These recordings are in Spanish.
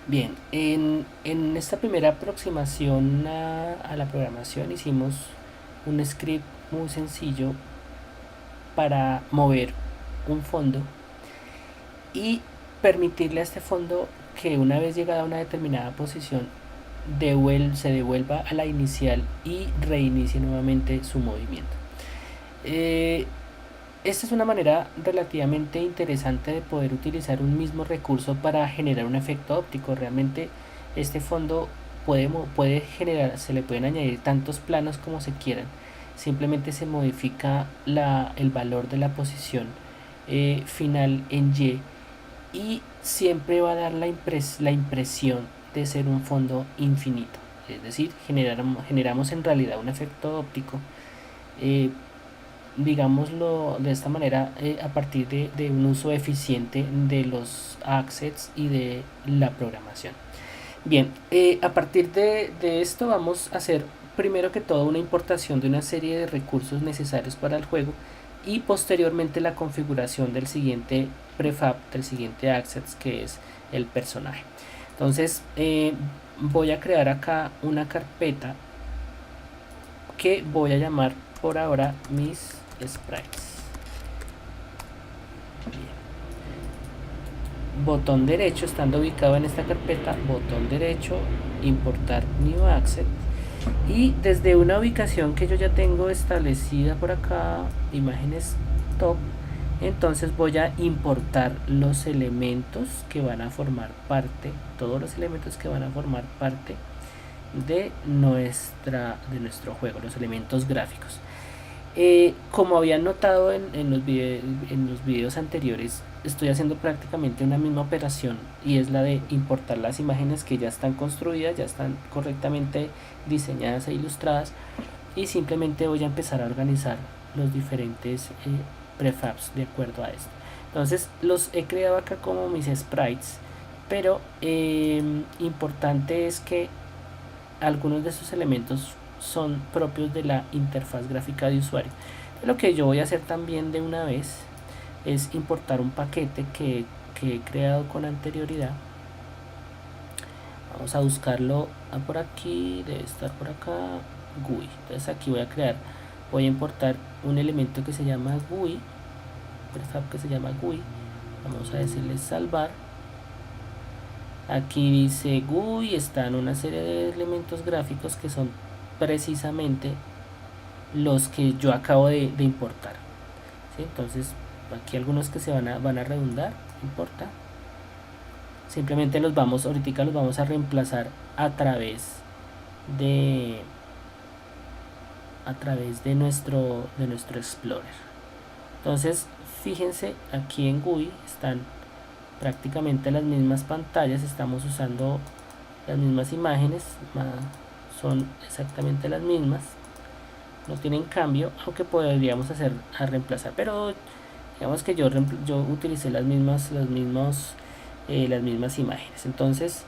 Bien, en esta primera aproximación a la programación hicimos un script muy sencillo para mover un fondo y permitirle a este fondo que una vez llegada a una determinada posición se devuelva a la inicial y reinicie nuevamente su movimiento. Eh, Esta es una manera relativamente interesante de poder utilizar un mismo recurso para generar un efecto óptico. Realmente este fondo puede generar, se le pueden añadir tantos planos como se quieran. Simplemente se modifica el valor de la posición final en y siempre va a dar la impresión de ser un fondo infinito. Es decir, generamos en realidad un efecto óptico, eh, digámoslo de esta manera, a partir de un uso eficiente de los assets y de la programación. Bien, a partir de esto vamos a hacer primero que todo una importación de una serie de recursos necesarios para el juego y posteriormente la configuración del siguiente prefab, del siguiente assets, que es el personaje. Entonces voy a crear acá una carpeta que voy a llamar por ahora mis sprites. Botón derecho, estando ubicado en esta carpeta, botón derecho, importar new asset, y desde una ubicación que yo ya tengo establecida por acá, imágenes top, entonces voy a importar los elementos que van a formar parte, todos los elementos que van a formar parte de nuestro juego, los elementos gráficos. Como habían notado en los videos anteriores, estoy haciendo prácticamente una misma operación, y es la de importar las imágenes que ya están construidas, ya están correctamente diseñadas e ilustradas, y simplemente voy a empezar a organizar los diferentes prefabs de acuerdo a esto. Entonces los he creado acá como mis sprites, pero importante es que algunos de estos elementos son propios de la interfaz gráfica de usuario. Lo que yo voy a hacer también de una vez es importar un paquete que he creado con anterioridad. Vamos a buscarlo por aquí, debe estar por acá, GUI. Entonces aquí voy a importar un elemento que se llama GUI, prefab que se llama GUI. Vamos a decirle salvar. Aquí dice GUI, están una serie de elementos gráficos que son precisamente los que yo acabo de importar. ¿Sí? Entonces aquí algunos que van a redundar, no importa. Simplemente ahorita los vamos a reemplazar de a través de nuestro Explorer. Entonces fíjense, aquí en GUI están prácticamente las mismas pantallas, estamos usando las mismas imágenes, son exactamente las mismas, no tienen cambio, aunque podríamos hacer a reemplazar, pero digamos que yo utilicé las mismas imágenes. Entonces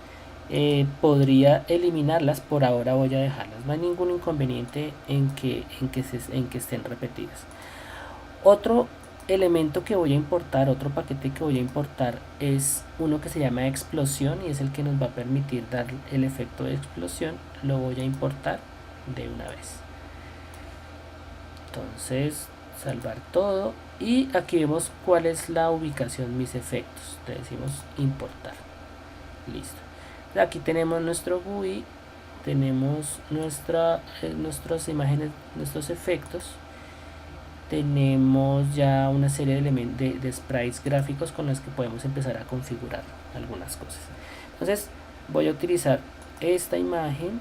podría eliminarlas, por ahora voy a dejarlas, no hay ningún inconveniente en que estén repetidas. Otro elemento que voy a importar, otro paquete que voy a importar, es uno que se llama explosión, y es el que nos va a permitir dar el efecto de explosión. Lo voy a importar de una vez. Entonces salvar todo, y aquí vemos cuál es la ubicación mis efectos. Le decimos importar, listo. Aquí tenemos nuestro GUI, tenemos nuestras imágenes, nuestros efectos, tenemos ya una serie de sprites gráficos con los que podemos empezar a configurar algunas cosas. Entonces voy a utilizar esta imagen,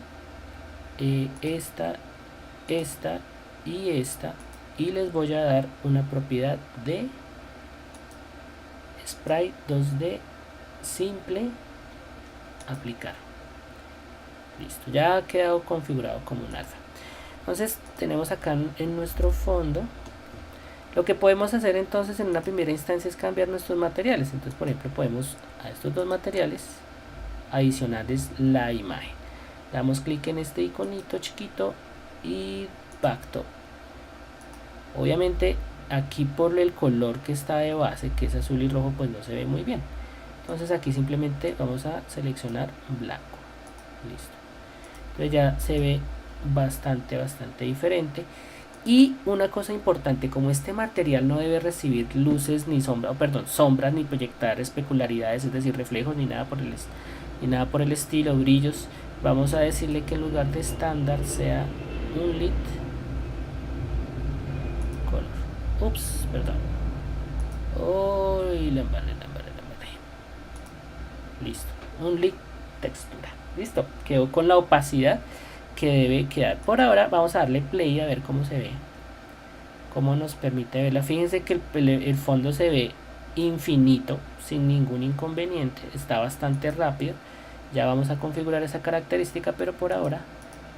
esta y esta, y les voy a dar una propiedad de sprite 2D simple, aplicar. Listo, ya ha quedado configurado como un alfa. Entonces tenemos acá en nuestro fondo. Lo que podemos hacer entonces en una primera instancia es cambiar nuestros materiales. Entonces, por ejemplo, podemos a estos dos materiales adicionarles la imagen. Damos clic en este iconito chiquito y Backto. Obviamente aquí por el color que está de base, que es azul y rojo, pues no se ve muy bien. Entonces aquí simplemente vamos a seleccionar blanco. Listo. Entonces ya se ve bastante diferente. Y una cosa importante, como este material no debe recibir luces ni sombras ni proyectar especularidades, es decir, reflejos ni nada por el estilo, brillos, vamos a decirle que en lugar de estándar sea un lit color. Ups, perdón. Uy, la embarré. Listo, un lit textura. Listo, quedó con la opacidad que debe quedar. Por ahora vamos a darle play a ver cómo se ve, cómo nos permite verla. Fíjense que el fondo se ve infinito sin ningún inconveniente, está bastante rápido. Ya vamos a configurar esa característica, pero por ahora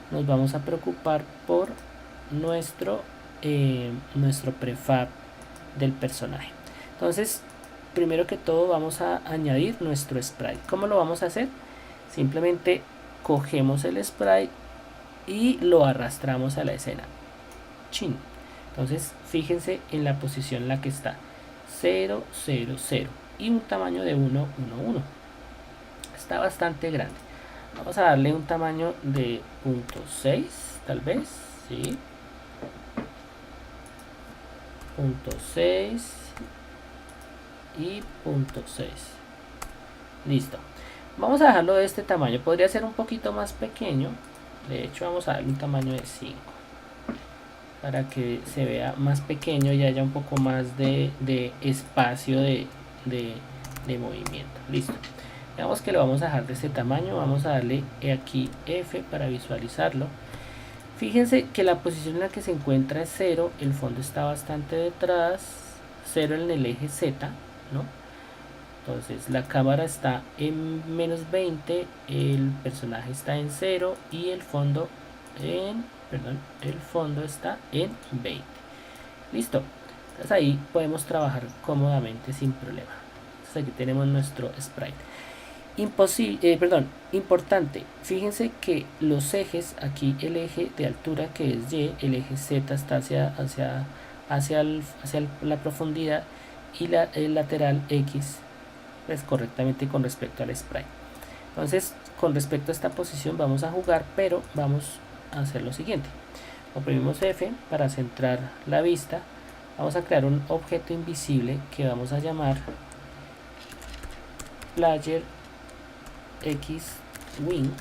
nos vamos a preocupar por nuestro prefab del personaje. Entonces, primero que todo vamos a añadir nuestro sprite. ¿Cómo lo vamos a hacer? Simplemente cogemos el sprite y lo arrastramos a la escena. Chin. Entonces fíjense en la posición en la que está, 0, 0, 0 y un tamaño de 1, 1, 1. Está bastante grande. Vamos a darle un tamaño de 0.6 tal vez, ¿sí? 0.6 y 0.6. Listo. Vamos a dejarlo de este tamaño. Podría ser un poquito más pequeño. De hecho vamos a darle un tamaño de 5 para que se vea más pequeño y haya un poco más de espacio de movimiento. Listo. Digamos que lo vamos a dejar de este tamaño. Vamos a darle aquí F para visualizarlo. Fíjense que la posición en la que se encuentra es 0, el fondo está bastante detrás, 0 en el eje Z, ¿no? Entonces la cámara está en menos 20, el personaje está en 0 y el fondo está en 20. Listo. Entonces ahí podemos trabajar cómodamente sin problema. Entonces aquí tenemos nuestro sprite. Importante, fíjense que los ejes, aquí el eje de altura que es Y, el eje Z está hacia la profundidad y el lateral X pues correctamente con respecto al sprite. Entonces con respecto a esta posición vamos a jugar, pero vamos a hacer lo siguiente. Oprimimos F para centrar la vista. Vamos a crear un objeto invisible que vamos a llamar Player X Wing,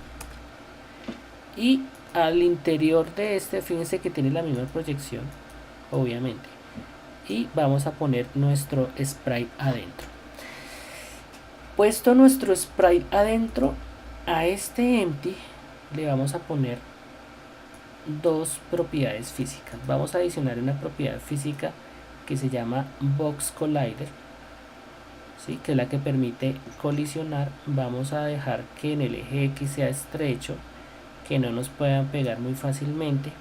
y al interior de este fíjense que tiene la misma proyección obviamente, y vamos a poner nuestro sprite adentro. Puesto nuestro sprite adentro, a este empty le vamos a poner dos propiedades físicas. Vamos a adicionar una propiedad física que se llama Box Collider, ¿sí? Que es la que permite colisionar. Vamos a dejar que en el eje X sea estrecho, que no nos puedan pegar muy fácilmente,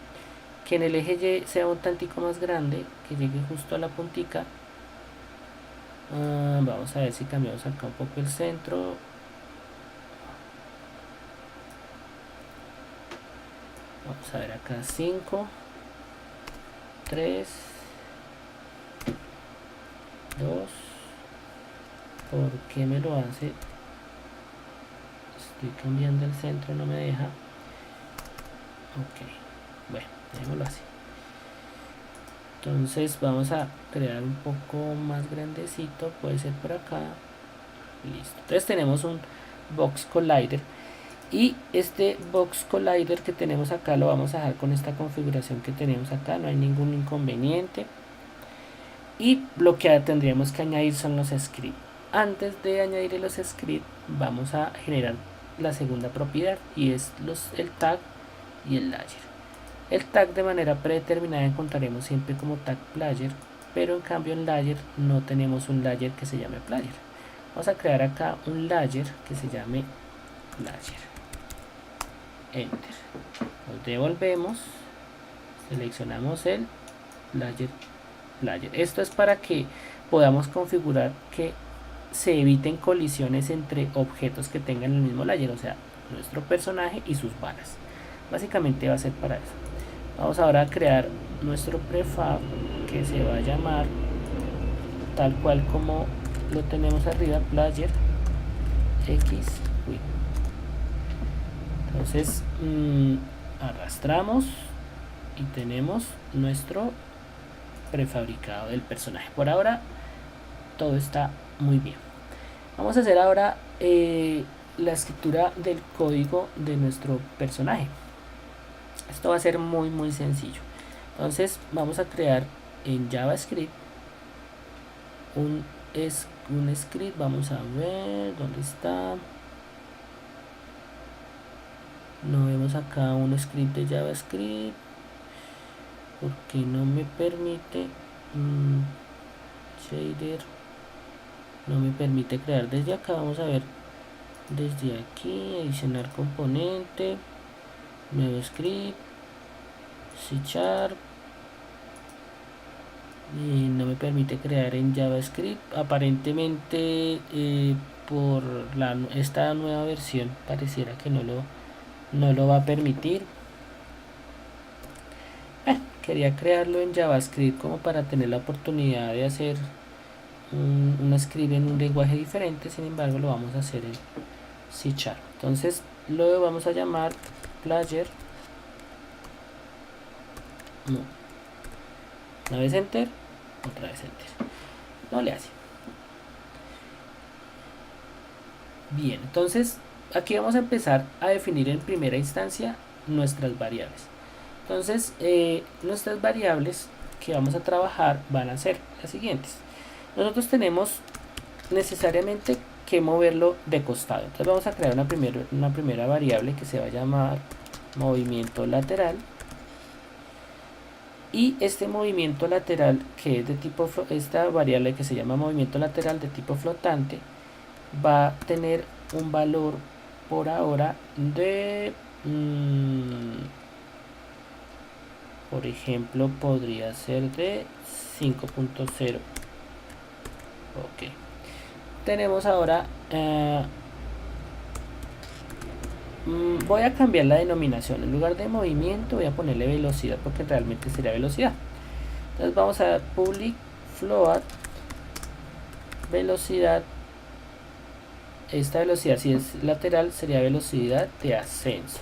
que en el eje Y sea un tantico más grande, que llegue justo a la puntica. Vamos a ver si cambiamos acá un poco el centro. Vamos a ver acá 5, 3, 2. ¿Por qué me lo hace? Estoy cambiando el centro, no me deja. Ok, bueno, dejémoslo así. Entonces vamos a crear un poco más grandecito, puede ser por acá. Listo. Entonces tenemos un Box Collider, y este Box Collider que tenemos acá lo vamos a dejar con esta configuración que tenemos acá, no hay ningún inconveniente. Y lo que tendríamos que añadir son los scripts. Antes de añadir los scripts vamos a generar la segunda propiedad, y es el tag y el layer. El tag de manera predeterminada encontraremos siempre como tag player, pero en cambio en layer no tenemos un layer que se llame player. Vamos a crear acá un layer que se llame layer. Enter. Nos devolvemos, seleccionamos el layer player. Esto es para que podamos configurar que se eviten colisiones entre objetos que tengan el mismo layer, o sea, nuestro personaje y sus balas. Básicamente va a ser para eso. Vamos ahora a crear nuestro prefab que se va a llamar tal cual como lo tenemos arriba, player x, uy. Entonces arrastramos y tenemos nuestro prefabricado del personaje. Por ahora todo está muy bien. Vamos a hacer ahora la escritura del código de nuestro personaje. Esto va a ser muy sencillo. Entonces vamos a crear en JavaScript un script. Vamos a ver dónde está. No vemos acá un script de JavaScript porque no me permite shader, no me permite crear desde acá. Vamos a ver desde aquí, adicionar componente, nuevo script, C#, y no me permite crear en JavaScript. Aparentemente por esta nueva versión pareciera que no lo va a permitir. Quería crearlo en JavaScript como para tener la oportunidad de hacer un script en un lenguaje diferente. Sin embargo, lo vamos a hacer en C#. Entonces lo vamos a llamar player. No. Una vez enter, otra vez enter. No le hace. Bien, entonces aquí vamos a empezar a definir en primera instancia nuestras variables. Entonces nuestras variables que vamos a trabajar van a ser las siguientes. Nosotros tenemos necesariamente que moverlo de costado. Entonces vamos a crear una primera variable que se va a llamar movimiento lateral. Y este movimiento lateral, que es de tipo, esta variable que se llama movimiento lateral de tipo flotante, va a tener un valor por ahora de por ejemplo podría ser de 5.0. ok, tenemos ahora voy a cambiar la denominación. En lugar de movimiento voy a ponerle velocidad, porque realmente sería velocidad. Entonces vamos a public float velocidad. Esta velocidad, si es lateral, sería velocidad de ascenso.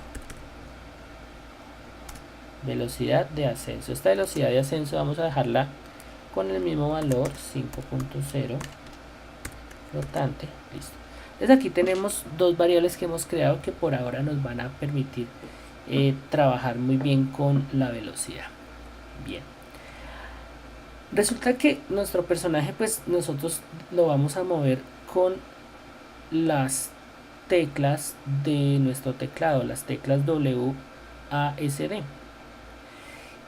Velocidad de ascenso. Esta velocidad de ascenso vamos a dejarla con el mismo valor, 5.0 flotante. Listo. Entonces aquí tenemos dos variables que hemos creado que por ahora nos van a permitir trabajar muy bien con la velocidad. Bien. Resulta que nuestro personaje, pues nosotros lo vamos a mover con las teclas de nuestro teclado, las teclas W, A, S, D,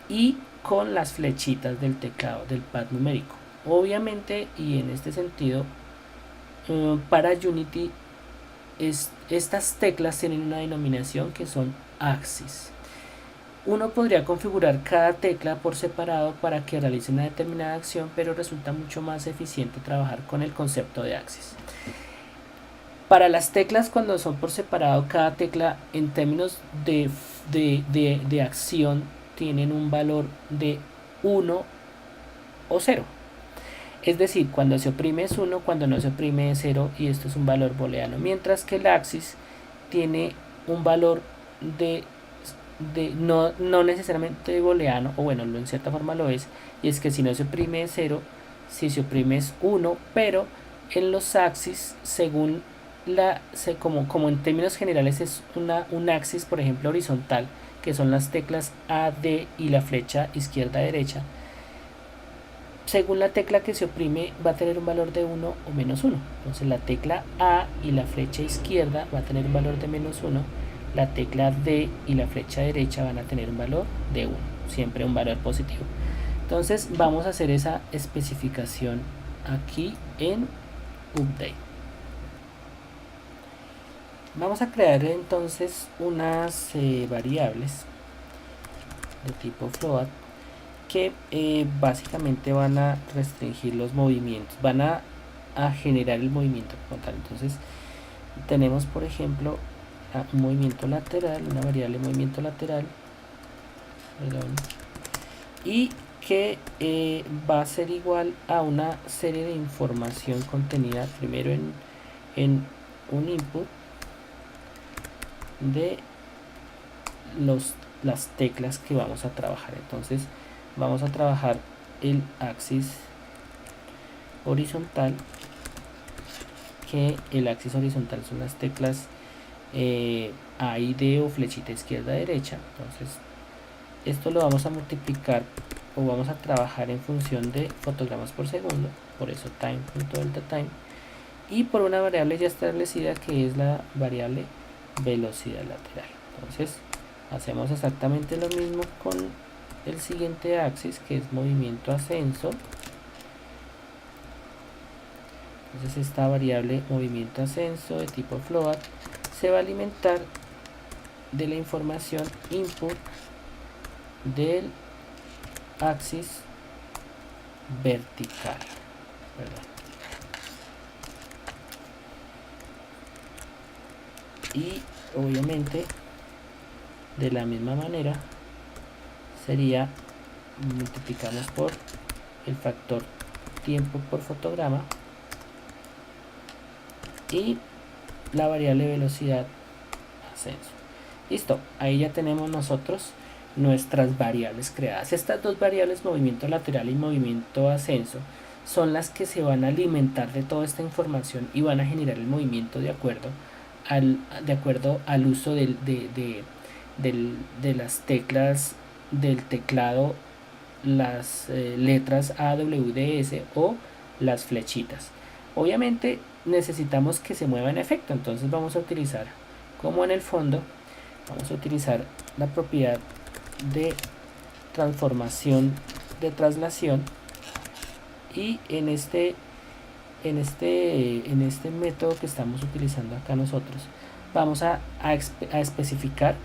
y con las flechitas del teclado, del pad numérico. Obviamente, y en este sentido, para Unity estas teclas tienen una denominación que son axis. Uno podría configurar cada tecla por separado para que realice una determinada acción, pero resulta mucho más eficiente trabajar con el concepto de axis. Para las teclas, cuando son por separado, cada tecla en términos de acción tienen un valor de 1 o 0. Es decir, cuando se oprime es 1, cuando no se oprime es 0, y esto es un valor booleano. Mientras que el axis tiene un valor no necesariamente booleano, o bueno, en cierta forma lo es, y es que si no se oprime es 0, si se oprime es 1, pero en los axis, según como en términos generales es un axis, por ejemplo, horizontal, que son las teclas A, D y la flecha izquierda-derecha. Según la tecla que se oprime va a tener un valor de 1 o menos 1. Entonces la tecla A y la flecha izquierda va a tener un valor de menos 1. La tecla D y la flecha derecha van a tener un valor de 1. Siempre un valor positivo. Entonces vamos a hacer esa especificación aquí en update. Vamos a crear entonces unas variables de tipo float que básicamente van a restringir los movimientos, van a generar el movimiento como tal. Entonces tenemos, por ejemplo, un movimiento lateral, una variable movimiento lateral, y que va a ser igual a una serie de información contenida primero en un input de las teclas que vamos a trabajar. Entonces vamos a trabajar el axis horizontal, que el axis horizontal son las teclas A y D o flechita izquierda derecha. Entonces esto lo vamos a multiplicar o vamos a trabajar en función de fotogramas por segundo, por eso time.delta_time, y por una variable ya establecida que es la variable velocidad lateral. Entonces hacemos exactamente lo mismo con el siguiente axis, que es movimiento ascenso. Entonces esta variable movimiento ascenso de tipo float se va a alimentar de la información input del axis vertical, ¿verdad? Y obviamente de la misma manera sería, multiplicamos por el factor tiempo por fotograma y la variable velocidad ascenso. Listo, ahí ya tenemos nosotros nuestras variables creadas. Estas dos variables, movimiento lateral y movimiento ascenso, son las que se van a alimentar de toda esta información y van a generar el movimiento de acuerdo al uso de las teclas del teclado, las letras A, W, D, S o las flechitas. Obviamente necesitamos que se mueva en efecto, entonces vamos a utilizar, como en el fondo, vamos a utilizar la propiedad de transformación de traslación, y en este método que estamos utilizando acá nosotros vamos a especificar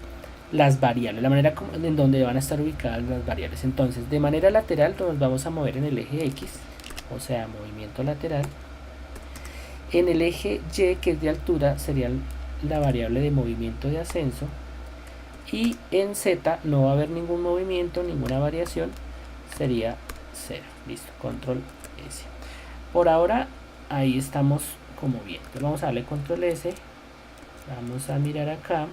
las variables, la manera en donde van a estar ubicadas las variables. Entonces de manera lateral nos vamos a mover en el eje X, o sea, movimiento lateral. En el eje Y, que es de altura, sería la variable de movimiento de ascenso, y en Z no va a haber ningún movimiento, ninguna variación, sería 0. Listo, control S. Por ahora ahí estamos como bien. Entonces vamos a darle control S, vamos a mirar acá,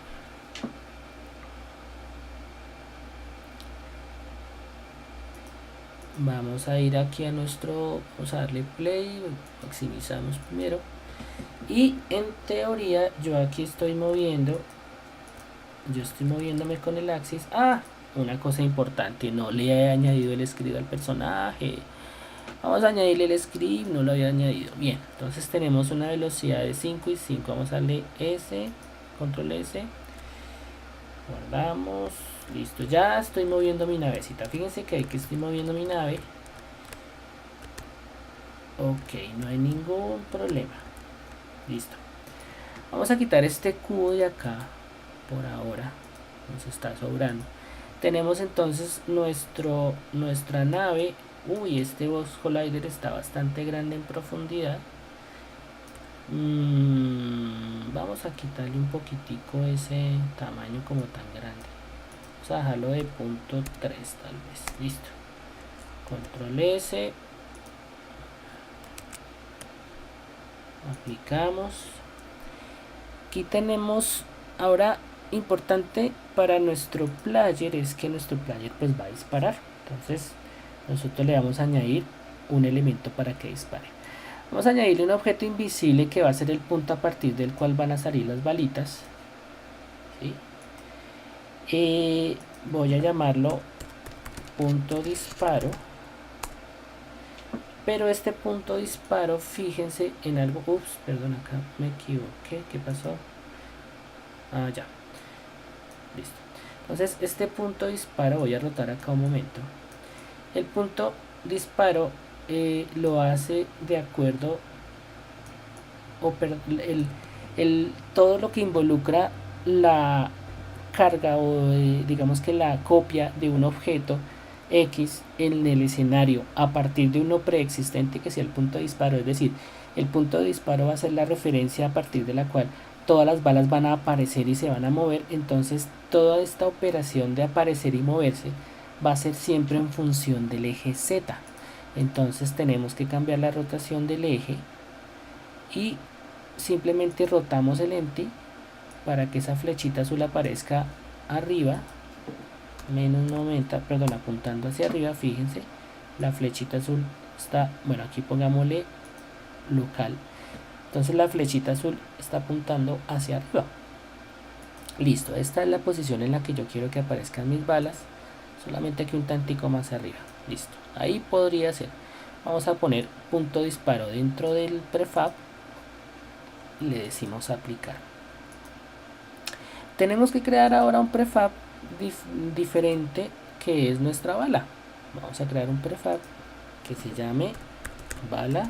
vamos a ir aquí a nuestro, vamos a darle play, maximizamos primero, y en teoría yo aquí estoy moviéndome con el axis. Una cosa importante, no le he añadido el script al personaje. Vamos a añadirle el script, no lo había añadido. Bien, entonces tenemos una velocidad de 5 y 5. Vamos a darle S, control S, guardamos, listo. Ya estoy moviendo mi navecita. Fíjense que aquí estoy moviendo mi nave. Ok, no hay ningún problema. Listo. Vamos a quitar este cubo de acá por ahora, nos está sobrando. Tenemos entonces nuestra nave. Uy, este Box Collider está bastante grande en profundidad. Vamos a quitarle un poquitico ese tamaño como tan grande. Vamos a dejarlo de punto 3 tal vez. Listo. Control S. Aplicamos. Aquí tenemos ahora, importante para nuestro player es que nuestro player pues va a disparar. Entonces nosotros le vamos a añadir un elemento para que dispare. Vamos a añadirle un objeto invisible que va a ser el punto a partir del cual van a salir las balitas, ¿sí? Voy a llamarlo punto disparo, pero este punto disparo, fíjense en algo. Perdón, acá me equivoqué. ¿Qué pasó? Ya, listo. Entonces este punto disparo, voy a rotar acá un momento. El punto disparo lo hace de acuerdo, todo lo que involucra la carga o digamos que la copia de un objeto X en el escenario a partir de uno preexistente que sea el punto de disparo. Es decir, el punto de disparo va a ser la referencia a partir de la cual todas las balas van a aparecer y se van a mover. Entonces toda esta operación de aparecer y moverse va a ser siempre en función del eje Z. Entonces tenemos que cambiar la rotación del eje y simplemente rotamos el empty para que esa flechita azul aparezca arriba, menos 90, perdón, apuntando hacia arriba. Fíjense, la flechita azul está, bueno, aquí pongámosle local, entonces la flechita azul está apuntando hacia arriba. Listo, esta es la posición en la que yo quiero que aparezcan mis balas, solamente que un tantico más arriba. Listo, ahí podría ser. Vamos a poner punto disparo dentro del prefab y le decimos aplicar. Tenemos que crear ahora un prefab diferente, que es nuestra bala. Vamos a crear un prefab que se llame bala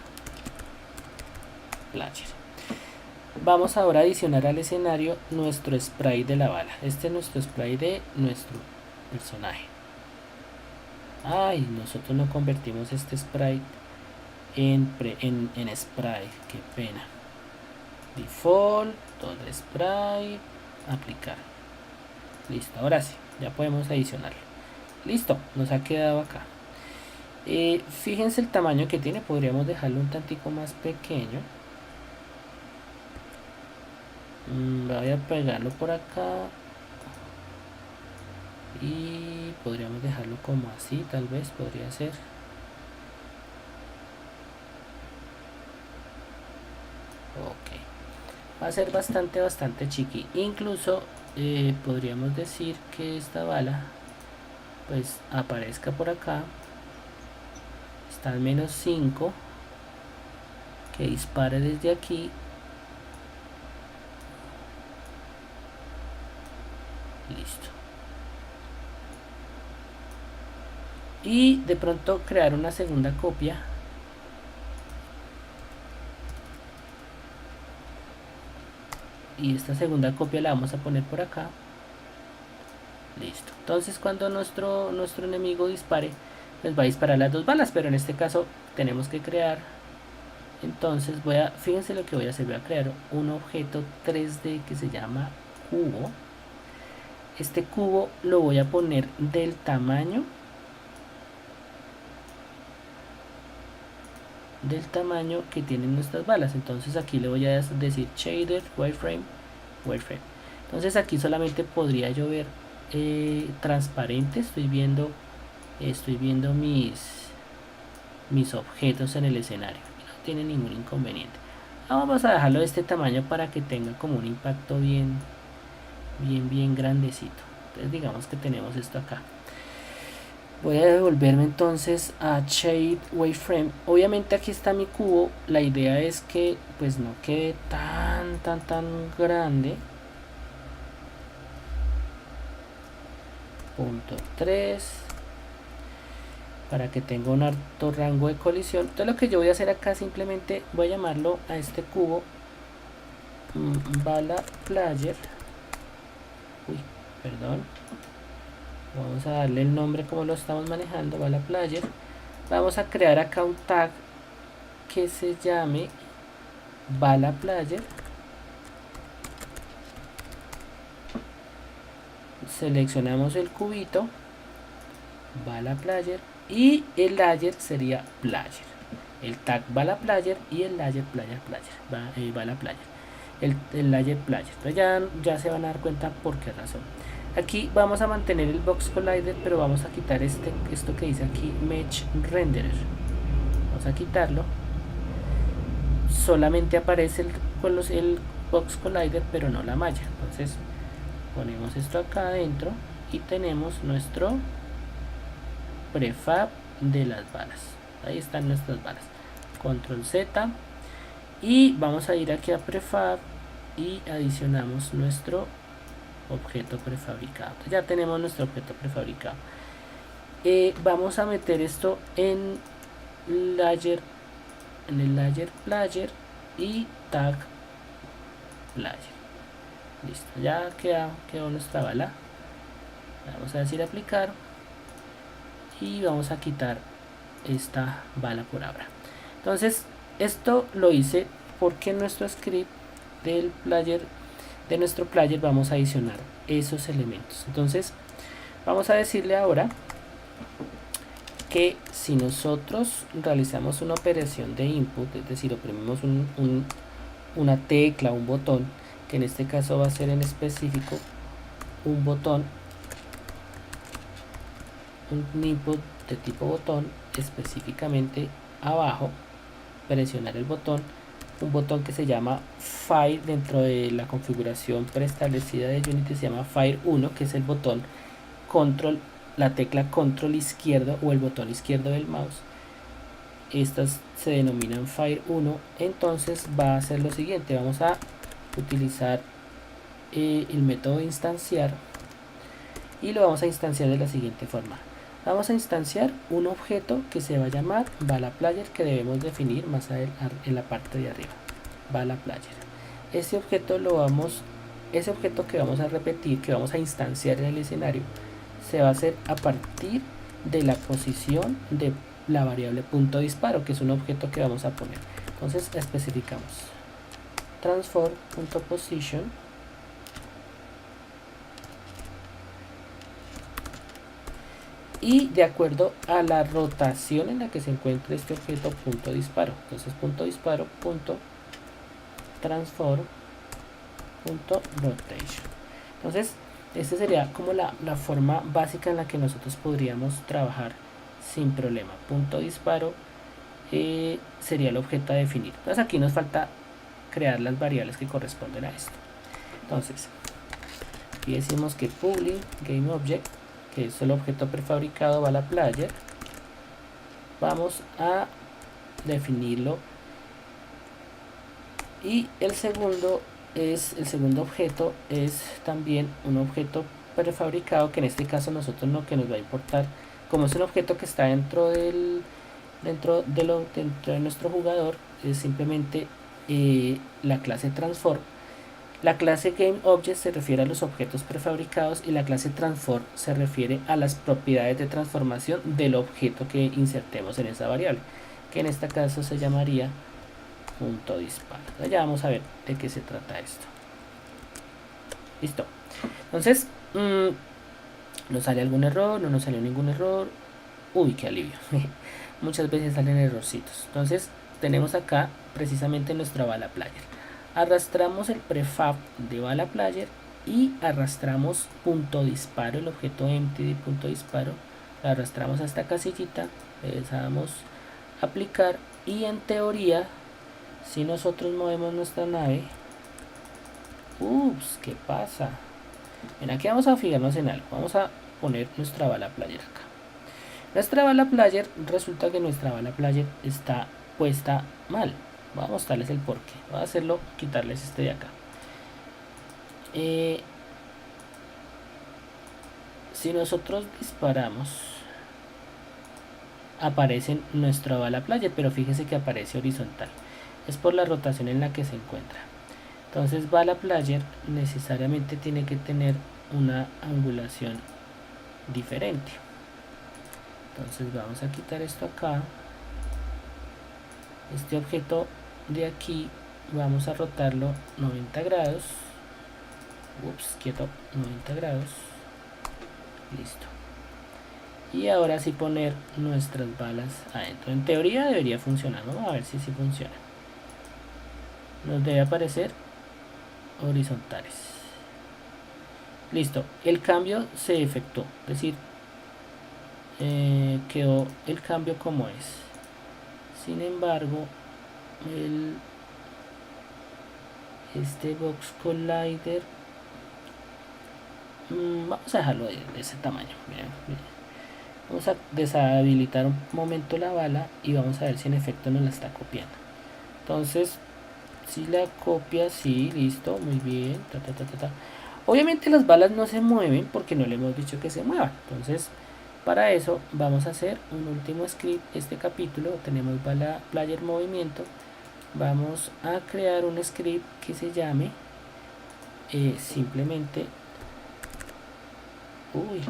player. Vamos ahora a adicionar al escenario nuestro spray de la bala. Este es nuestro spray de nuestro personaje. Ay, nosotros no convertimos este spray en spray, qué pena. Default, todo spray, aplicar. Listo, ahora sí, ya podemos adicionarlo. Listo, nos ha quedado acá. Fíjense el tamaño que tiene, podríamos dejarlo un tantico más pequeño. Voy a pegarlo por acá y podríamos dejarlo como así, tal vez podría ser. Ok, va a ser bastante chiqui. Incluso podríamos decir que esta bala pues aparezca por acá, está al menos 5, que dispare desde aquí. Listo. Y de pronto crear una segunda copia. Y esta segunda copia la vamos a poner por acá. Listo. Entonces cuando nuestro enemigo dispare, pues va a disparar las dos balas, pero en este caso tenemos que crear. Entonces fíjense lo que voy a hacer, voy a crear un objeto 3D que se llama cubo. Este cubo lo voy a poner del tamaño que tienen nuestras balas. Entonces aquí le voy a decir shader, wireframe. Entonces aquí solamente podría yo ver transparente. Estoy viendo mis objetos en el escenario, no tiene ningún inconveniente. Vamos a dejarlo de este tamaño para que tenga como un impacto bien grandecito. Entonces digamos que tenemos esto acá. Voy a devolverme entonces a Shade Wireframe. Obviamente aquí está mi cubo. La idea es que pues no quede tan grande. Punto 3, para que tenga un alto rango de colisión. Entonces lo que yo voy a hacer acá, simplemente voy a llamarlo a este cubo bala player. Uy, perdón. Vamos a darle el nombre como lo estamos manejando, bala player. Vamos a crear acá un tag que se llame bala player. Seleccionamos el cubito, bala player, y el layer sería player. El tag bala player y el layer bala player. El layer player. Entonces ya se van a dar cuenta por qué razón. Aquí vamos a mantener el box collider, pero vamos a quitar esto que dice aquí mesh renderer. Vamos a quitarlo. Solamente aparece el box collider, pero no la malla. Entonces ponemos esto acá adentro y tenemos nuestro prefab de las balas. Ahí están nuestras balas. Control Z y vamos a ir aquí a prefab y adicionamos nuestro objeto prefabricado. Ya tenemos nuestro objeto prefabricado. Vamos a meter esto en el layer player y tag player. Listo, ya quedó nuestra bala. Vamos a decir aplicar y vamos a quitar esta bala por ahora. Entonces esto lo hice porque en nuestro script del player, de nuestro player, vamos a adicionar esos elementos. Entonces vamos a decirle ahora que si nosotros realizamos una operación de input, es decir, oprimimos una tecla, un botón, que en este caso va a ser en específico un botón, un input de tipo botón, específicamente abajo, presionar el botón, un botón que se llama Fire dentro de la configuración preestablecida de Unity, se llama Fire 1, que es el botón control, la tecla control izquierdo o el botón izquierdo del mouse. Estas se denominan Fire 1. Entonces va a hacer lo siguiente: vamos a utilizar el método instanciar y lo vamos a instanciar de la siguiente forma. Vamos a instanciar un objeto que se va a llamar BalaPlayer, que debemos definir más en la parte de arriba. BalaPlayer. Ese objeto que vamos a repetir, que vamos a instanciar en el escenario, se va a hacer a partir de la posición de la variable punto disparo, que es un objeto que vamos a poner. Entonces especificamos transform.position y de acuerdo a la rotación en la que se encuentre este objeto, punto disparo. Entonces punto disparo punto transform punto rotation. Entonces esta sería como la forma básica en la que nosotros podríamos trabajar sin problema. Punto disparo sería el objeto a definir. Entonces aquí nos falta crear las variables que corresponden a esto. Entonces aquí decimos que public GameObject, que es el objeto prefabricado BalaPlayer, vamos a definirlo, y el segundo objeto es también un objeto prefabricado, que en este caso nosotros lo que nos va a importar, como es un objeto que está dentro de nuestro jugador, es simplemente la clase transform. La clase GameObject se refiere a los objetos prefabricados y la clase transform se refiere a las propiedades de transformación del objeto que insertemos en esa variable, que en este caso se llamaría punto disparo. Ya vamos a ver de qué se trata esto. Listo. Entonces, ¿nos sale algún error? No nos salió ningún error. Uy, qué alivio. Muchas veces salen errorcitos. Entonces, tenemos acá precisamente nuestra BalaPlayer. Arrastramos el prefab de BalaPlayer y arrastramos punto disparo, el objeto empty de punto disparo. Lo arrastramos a esta casillita, le damos aplicar, y en teoría, si nosotros movemos nuestra nave, ups, ¿qué pasa? Ven, aquí vamos a fijarnos en algo. Vamos a poner nuestra BalaPlayer acá. Nuestra BalaPlayer, resulta que nuestra BalaPlayer está puesta mal. Voy a mostrarles el porqué. Voy a hacerlo, quitarles este de acá. Si nosotros disparamos, aparece nuestra BalaPlayer, pero fíjense que aparece horizontal. Es por la rotación en la que se encuentra. Entonces BalaPlayer necesariamente tiene que tener una angulación diferente. Entonces vamos a quitar esto acá. Este objeto de aquí vamos a rotarlo 90 grados. Ups, quieto, 90 grados. Listo. Y ahora sí poner nuestras balas adentro. En teoría debería funcionar. Vamos a ver si sí funciona. Nos debe aparecer horizontales. Listo. El cambio se efectuó. Es decir, quedó el cambio como es. Sin embargo, este box collider, vamos a dejarlo de ese tamaño. Miren. Vamos a deshabilitar un momento la bala y vamos a ver si en efecto nos la está copiando. Entonces, si la copia, sí, listo, muy bien. Obviamente las balas no se mueven porque no le hemos dicho que se muevan. Entonces, para eso vamos a hacer un último script. Este capítulo tenemos BalaPlayer movimiento. Vamos a crear un script que se llame simplemente, uy,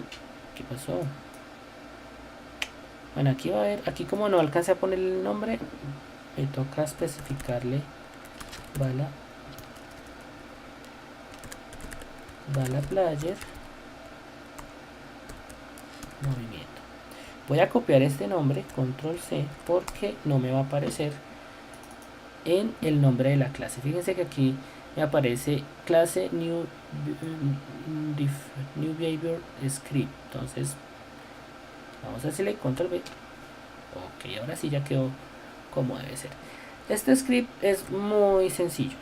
¿qué pasó? Bueno, aquí va a haber, aquí como no alcancé a poner el nombre, me toca especificarle BalaPlayer movimiento. Voy a copiar este nombre, control C, porque no me va a aparecer en el nombre de la clase. Fíjense que aquí me aparece clase new behavior script. Entonces vamos a decirle control B. Ok, ahora sí ya quedó como debe ser. Este script es muy sencillo.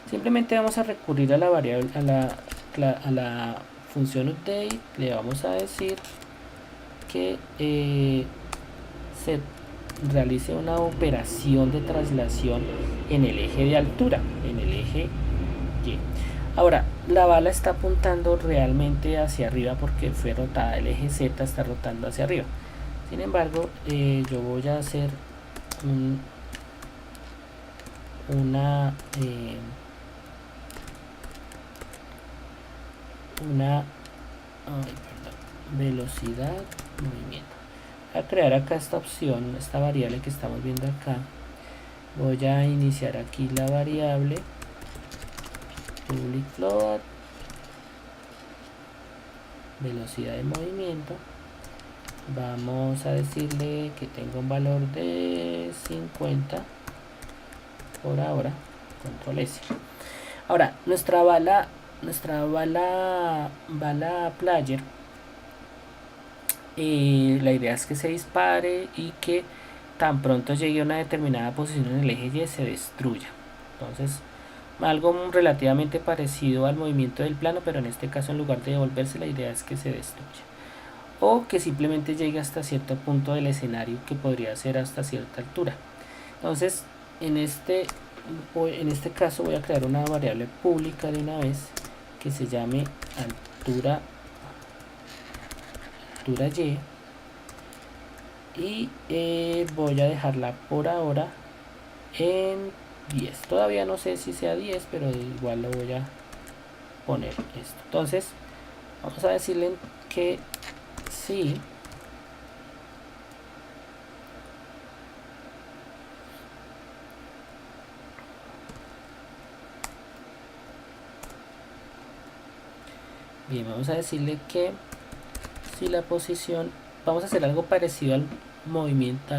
Simplemente vamos a recurrir a la variable, a la función update. Le vamos a decir que se realice una operación de traslación en el eje de altura, en el eje Y. Ahora, la bala está apuntando realmente hacia arriba porque fue rotada, el eje Z está rotando hacia arriba. Sin embargo, yo voy a hacer una velocidad movimiento. Voy a crear acá esta opción, esta variable que estamos viendo acá. Voy a iniciar aquí la variable public float, velocidad de movimiento. Vamos a decirle que tenga un valor de 50 por ahora, control S. Ahora, nuestra bala player, la idea es que se dispare y que tan pronto llegue a una determinada posición en el eje Y se destruya. Entonces, algo relativamente parecido al movimiento del plano, pero en este caso en lugar de devolverse, la idea es que se destruya. O que simplemente llegue hasta cierto punto del escenario, que podría ser hasta cierta altura. Entonces, en este caso voy a crear una variable pública de una vez que se llame altura Y, y voy a dejarla por ahora en 10. Todavía no sé si sea 10, pero igual lo voy a poner esto. Entonces vamos a decirle que sí bien, vamos a decirle que si la posición, vamos a hacer algo parecido al movimiento,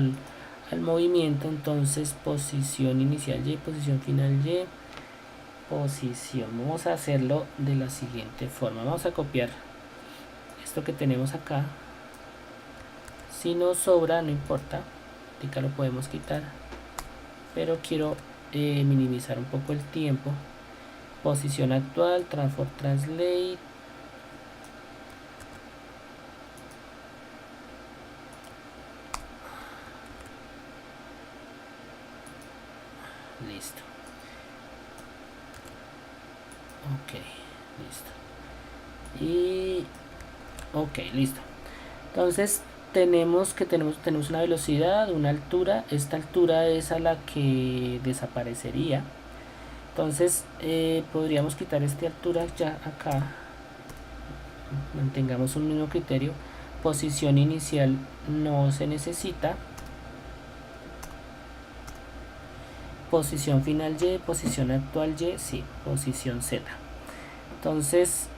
entonces posición inicial Y, posición final Y, posición. Vamos a hacerlo de la siguiente forma. Vamos a copiar esto que tenemos acá. Si nos sobra, no importa, acá lo podemos quitar, pero quiero minimizar un poco el tiempo. Posición actual, transform translate. Listo. Ok, listo. Y ok, listo. Entonces tenemos una velocidad, una altura. Esta altura es a la que desaparecería. Entonces podríamos quitar esta altura ya acá. Mantengamos un mismo criterio. Posición inicial no se necesita. Posición final Y, posición actual Y, sí, posición Z. Entonces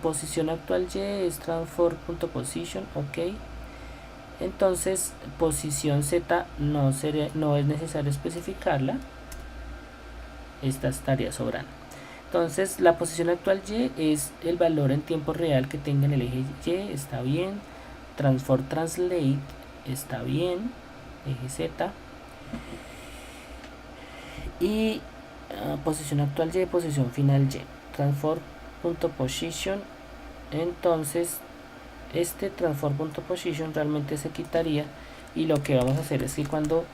posición actual Y es transform.position, ok. Entonces posición Z no es necesario especificarla. Esta estaría sobrando. Entonces la posición actual Y es el valor en tiempo real que tenga en el eje Y, está bien. Transform translate está bien, eje Z. Y posición actual Y, posición final Y, transform.position. Entonces este transform.position realmente se quitaría, y lo que vamos a hacer es que cuando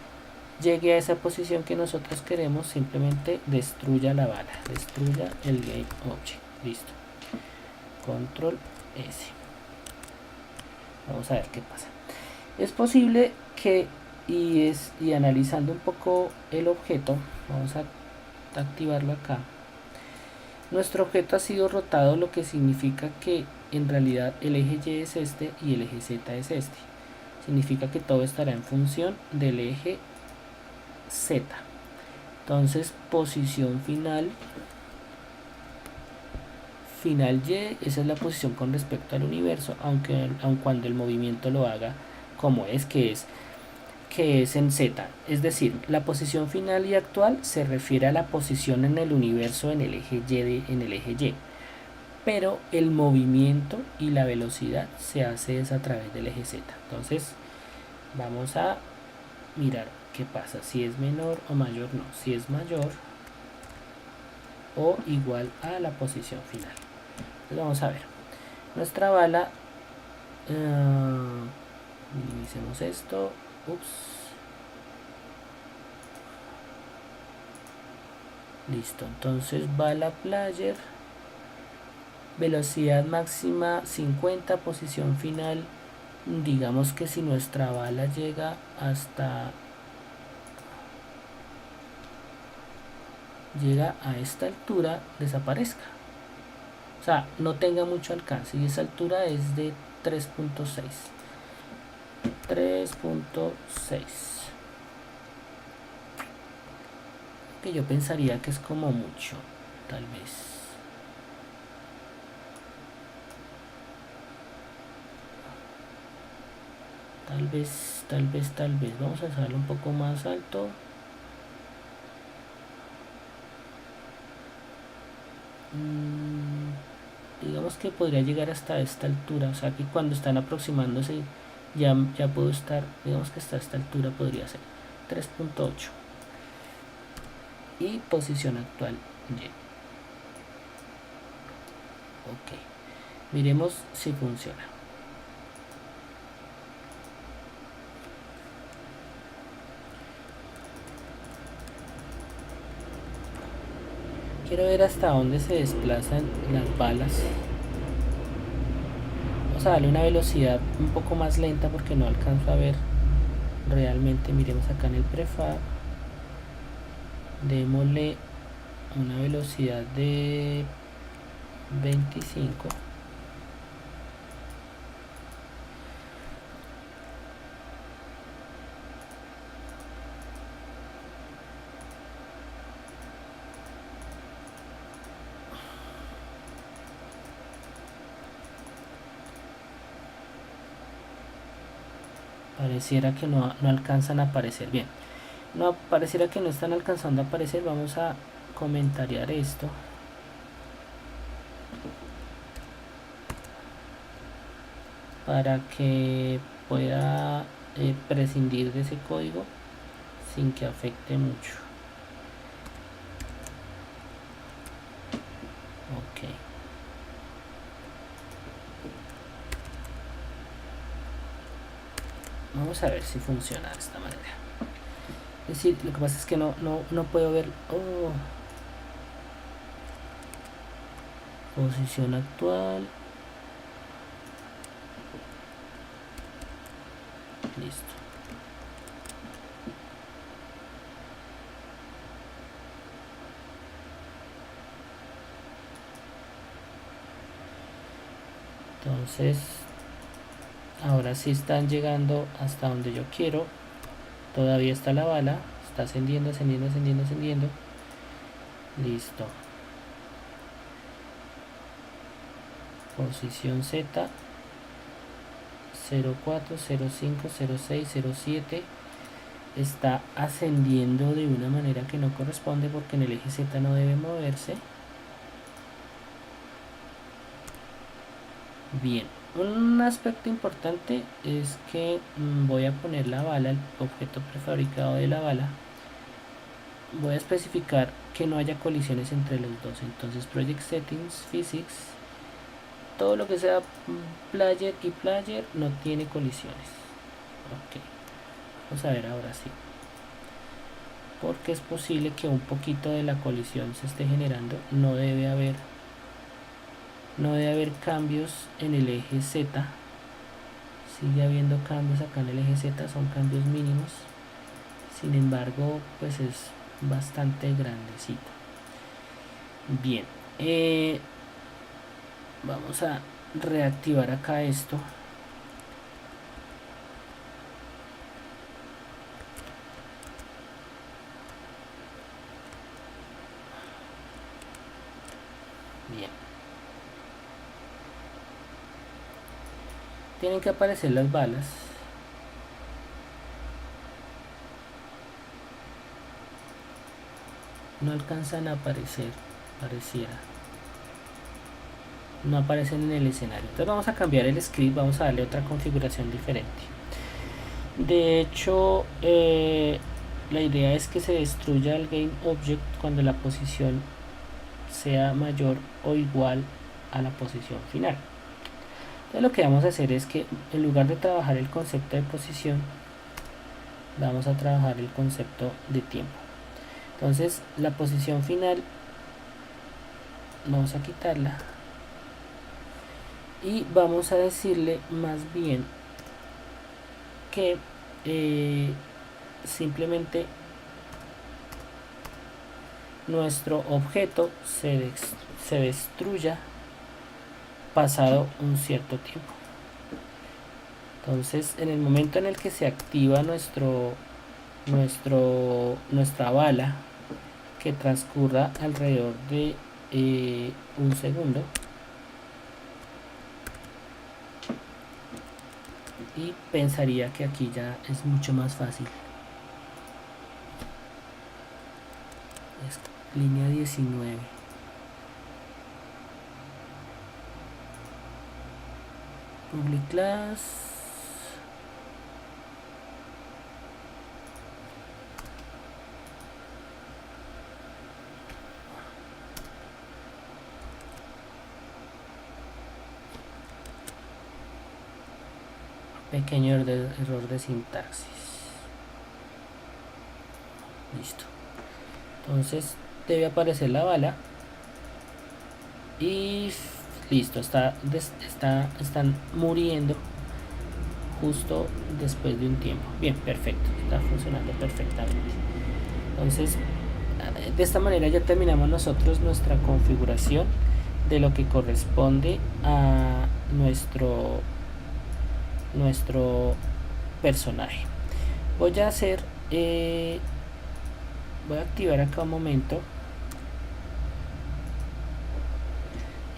llegue a esa posición que nosotros queremos, simplemente destruya la bala, destruya el game object. Listo, control S. Vamos a ver qué pasa. Es posible que, y analizando un poco el objeto, vamos a activarlo acá. Nuestro objeto ha sido rotado, lo que significa que en realidad el eje Y es este y el eje Z es este. Significa que todo estará en función del eje Z. Entonces posición final Y, esa es la posición con respecto al universo, aun cuando el movimiento lo haga como es, que que es en Z, es decir, la posición final y actual se refiere a la posición en el universo en el eje Y, pero el movimiento y la velocidad se hace es a través del eje Z. Entonces vamos a mirar qué pasa, si es menor o mayor, no, si es mayor o igual a la posición final. Entonces vamos a ver, nuestra bala, minimicemos esto, listo, entonces bala player, velocidad máxima 50, posición final, digamos que si nuestra bala llega llega a esta altura, desaparezca, o sea, no tenga mucho alcance, y esa altura es de 3.6, que yo pensaría que es como mucho, tal vez. Tal vez. Vamos a hacerlo un poco más alto. Digamos que podría llegar hasta esta altura. O sea que cuando están aproximándose ya puedo estar, digamos que hasta esta altura podría ser 3.8. Y posición actual Y. Ok. Miremos si funciona. Quiero ver hasta dónde se desplazan las balas. Vamos a darle una velocidad un poco más lenta porque no alcanzo a ver realmente. Miremos acá en el prefab. Démosle una velocidad de 25. Pareciera que no alcanzan a aparecer bien. No, pareciera que no están alcanzando a aparecer. Vamos a comentariar esto para que pueda prescindir de ese código sin que afecte mucho. Ok. Vamos a ver si funciona de esta manera. Es decir, lo que pasa es que no puedo ver. Posición actual. Listo. Entonces, ahora sí están llegando hasta donde yo quiero. Todavía está la bala. Está ascendiendo. Listo. Posición Z. 04, 05, 06, 07. Está ascendiendo de una manera que no corresponde porque en el eje Z no debe moverse. Bien, un aspecto importante es que voy a poner la bala, el objeto prefabricado de la bala. Voy a especificar que no haya colisiones entre los dos. Entonces Project Settings, Physics, todo lo que sea player y player no tiene colisiones. Ok, vamos a ver ahora sí, porque es posible que un poquito de la colisión se esté generando. No debe haber cambios en el eje Z. Sigue habiendo cambios acá en el eje Z, son cambios mínimos, sin embargo pues es bastante grandecito. Bien, vamos a reactivar acá esto. Bien, tienen que aparecer las balas. no alcanzan a aparecer, pareciera. No aparecen en el escenario. Entonces vamos a cambiar el script, vamos a darle otra configuración diferente. De hecho, la idea es que se destruya el GameObject cuando la posición sea mayor o igual a la posición final. Entonces lo que vamos a hacer es que en lugar de trabajar el concepto de posición, vamos a trabajar el concepto de tiempo. Entonces la posición final vamos a quitarla y vamos a decirle más bien que simplemente nuestro objeto se destruya pasado un cierto tiempo. Entonces en el momento en el que se activa nuestra bala, que transcurra alrededor de un segundo, y pensaría que aquí ya es mucho más fácil. Es línea 19. Public class. Pequeño error de sintaxis. Listo. Entonces debe aparecer la bala y listo, están muriendo justo después de un tiempo. Bien, perfecto, está funcionando perfectamente. Entonces de esta manera ya terminamos nosotros nuestra configuración de lo que corresponde a nuestro personaje. Voy a activar acá un momento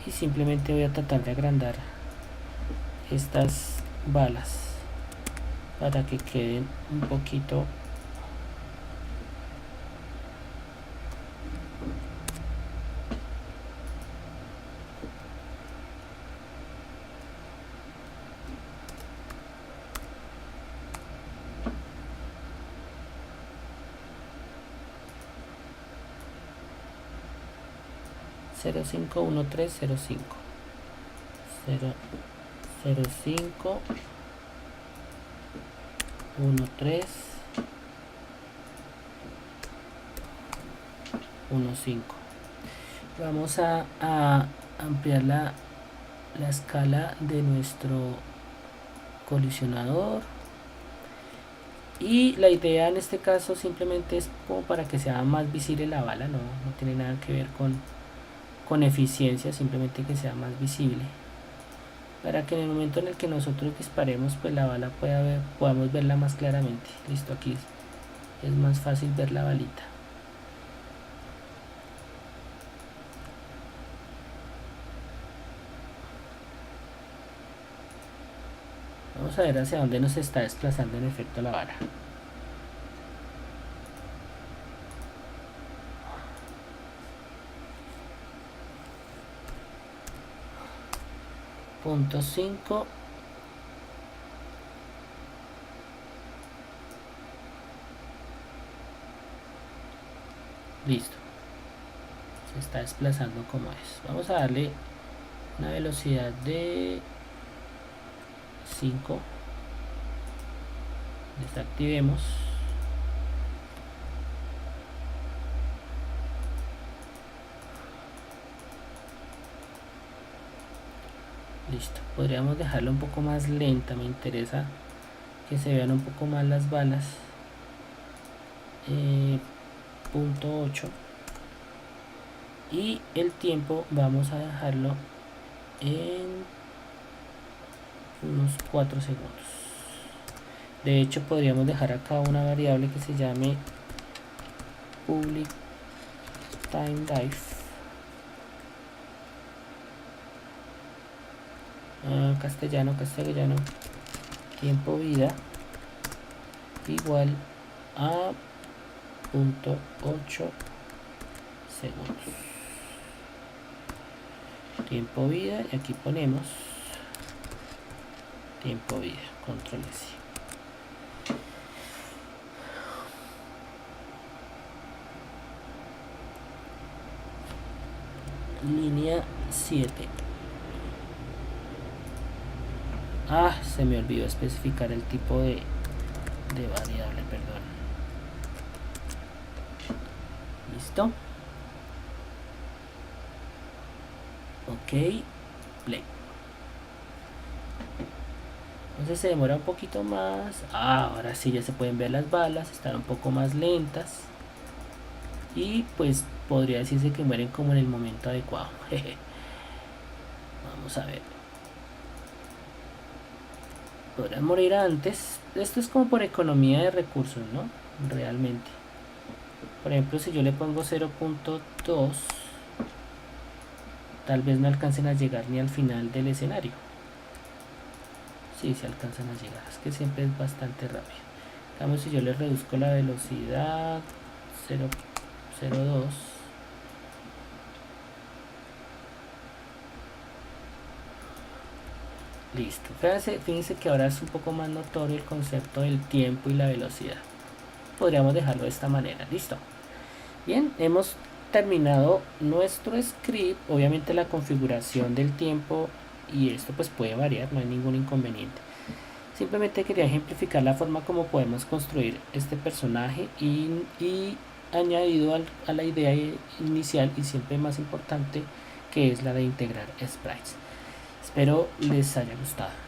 y simplemente voy a tratar de agrandar estas balas para que queden un poquito cero cinco 1305 005 1315. Vamos a ampliar la escala de nuestro colisionador, y la idea en este caso simplemente es como para que sea más visible la bala, no tiene nada que ver con eficiencia, simplemente que sea más visible, para que en el momento en el que nosotros disparemos, pues la bala podamos verla más claramente. Listo, aquí es más fácil ver la balita. Vamos a ver hacia dónde nos está desplazando en efecto la bala. Punto 5. Listo, se está desplazando como es. Vamos a darle una velocidad de 5. Desactivemos. Listo, podríamos dejarlo un poco más lenta, me interesa que se vean un poco más las balas. Punto 8, y el tiempo vamos a dejarlo en unos 4 segundos. De hecho podríamos dejar acá una variable que se llame public time dive. Castellano, tiempo vida igual a .8 segundos. Tiempo vida, y aquí ponemos tiempo vida, control S. Línea 7. Se me olvidó especificar el tipo de variable, perdón. Listo. Ok, play. Entonces se demora un poquito más. Ahora sí ya se pueden ver las balas, están un poco más lentas. Y pues podría decirse que mueren como en el momento adecuado. Vamos a ver. Podrían morir antes. Esto es como por economía de recursos, ¿no? Realmente. Por ejemplo, si yo le pongo 0.2, tal vez no alcancen a llegar ni al final del escenario. Sí, se alcanzan a llegar. Es que siempre es bastante rápido. Digamos, si yo le reduzco la velocidad 0.02, listo. Fíjense que ahora es un poco más notorio el concepto del tiempo y la velocidad. Podríamos dejarlo de esta manera. Listo. Bien, hemos terminado nuestro script. Obviamente la configuración del tiempo y esto pues puede variar, no hay ningún inconveniente. Simplemente quería ejemplificar la forma como podemos construir este personaje y añadido a la idea inicial y siempre más importante, que es la de integrar sprites. Espero les haya gustado.